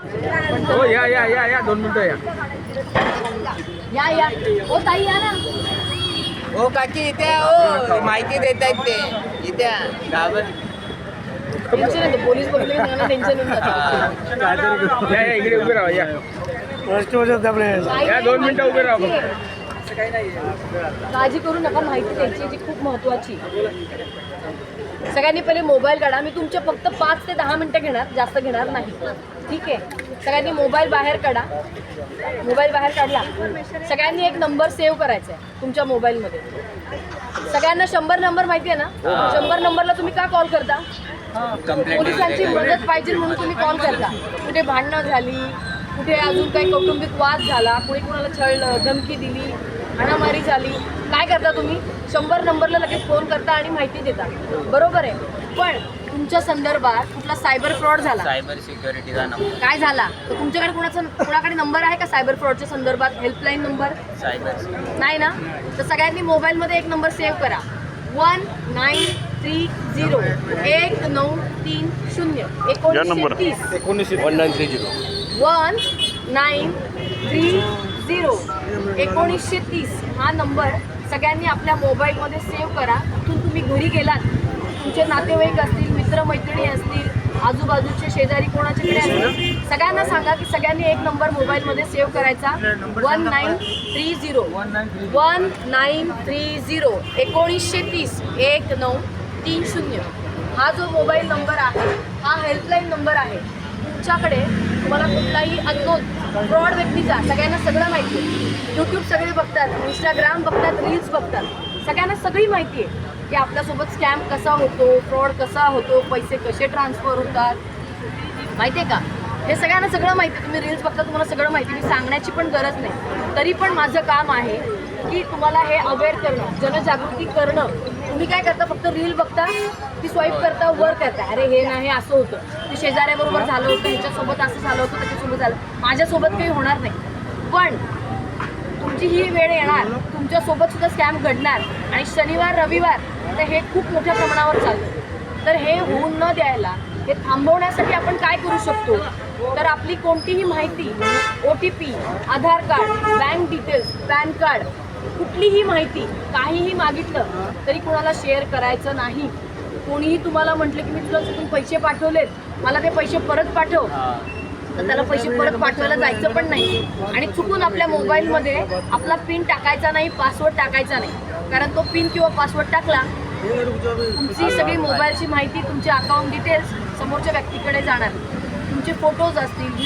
हो या 2 मिनिटं या ओ ताई या ना. हो काकी इथे हो माहिती देत आहेत ते इथे गावात. टेन्शन येतं पोलीस बघले की सगळ्यांना टेन्शन येऊन जातं. या इकडे उभे राहा या 2 मिनिटं उभे राहा. काळजी करू नका, माहिती द्यायची जी खूप महत्त्वाची. सगळ्यांनी पहिले मोबाईल काढा. मी तुमचे फक्त 5 ते 10 मिनिटं घेणार, जास्त घेणार नाही. ठीक आहे, सगळ्यांनी मोबाईल बाहेर काढा. मोबाईल बाहेर काढला. सगळ्यांनी एक नंबर सेव्ह करायचा आहे तुमच्या मोबाईलमध्ये. सगळ्यांना 100 नंबर माहिती आहे ना? 100 नंबरला तुम्ही का कॉल करता? पोलिसांची मदत पाहिजे म्हणून तुम्ही कॉल करता. कुठे भांडणं झाली, कुठे अजून काही कौटुंबिक वाद झाला, कोणी कोणाला छळलं, धमकी दिली, हाणामारी झाली, काय करता तुम्ही? 100 नंबरला लगेच फोन करता आणि माहिती देता. बरोबर आहे. पण तुमच्या संदर्भात कुठला सायबर फ्रॉड झाला, सायबर सिक्युरिटीचा नंबर काय झाला, तर तुमच्याकडे कोणाकडे नंबर आहे का सायबर फ्रॉडच्या संदर्भात? हेल्पलाईन नंबर सायबर नाही ना? तर सगळ्यांनी मोबाईलमध्ये एक नंबर सेव्ह करा. 1930 1930 1930 1930 हा नंबर सगळ्यांनी आपल्या मोबाईलमध्ये सेव्ह करा. तिथून तुम्ही घरी गेलात, तुमचे नातेवाईक असतील, मित्रमैत्रिणी असतील, आजूबाजूचे शेजारी कोणाच्याकडे असतील, सगळ्यांना सांगा की सगळ्यांनी एक नंबर मोबाईलमध्ये सेव्ह करायचा. 1930 1930 1930. हा जो मोबाईल नंबर आहे हा हेल्पलाईन नंबर आहे. तुमच्याकडे तुम्हाला कुठलाही अननोन फ्रॉड व्यक्तीचा, सगळ्यांना सगळं माहिती आहे. यूट्यूब सगळे बघतात, इंस्टाग्राम बघतात, रील्स बघतात, सगळ्यांना सगळी माहिती आहे की आपल्यासोबत स्कॅम कसा होतो, फ्रॉड कसा होतो, पैसे कसे ट्रान्सफर होतात, माहिती आहे का? हे सगळ्यांना सगळं माहिती आहे. तुम्ही रील्स बघता, तुम्हाला सगळं माहिती. मी सांगण्याची पण गरज नाही. तरी पण माझं काम आहे की तुम्हाला हे अवेअर करणं, जनजागृती करणं. तुम्ही काय करता? फक्त रील बघता, ती स्वाईप करता, वर करता, अरे हे नाही असं होतं, ते शेजाऱ्याबरोबर झालं होतं, ह्याच्यासोबत असं झालं होतं, त्याच्यासोबत झालं, माझ्यासोबत काही होणार नाही. पण तुमची ही वेळ येणार, तुमच्यासोबत सुद्धा स्कॅम घडणार. आणि शनिवार रविवार तर हे खूप मोठ्या प्रमाणावर चालतं. तर हे होऊन न द्यायला, हे थांबवण्यासाठी आपण काय करू शकतो? तर आपली कोणतीही माहिती, OTP, Aadhaar card, bank details, PAN card, कुठलीही माहिती काहीही मागितलं तरी कोणाला शेअर करायचं नाही. कोणीही तुम्हाला म्हटलं की मी तुला चुकून पैसे पाठवलेत, मला ते पैसे परत पाठव, तर त्याला पैसे परत पाठवायला जायचं पण नाही. आणि चुकून आपल्या मोबाईलमध्ये आपला पिन टाकायचा नाही, पासवर्ड टाकायचा नाही. कारण तो पिन किंवा पासवर्ड टाकला, तुमची सगळी मोबाईलची माहिती, तुमचे अकाउंट डिटेल्स समोरच्या व्यक्तीकडे जाणार. तुमचे फोटोज असतील,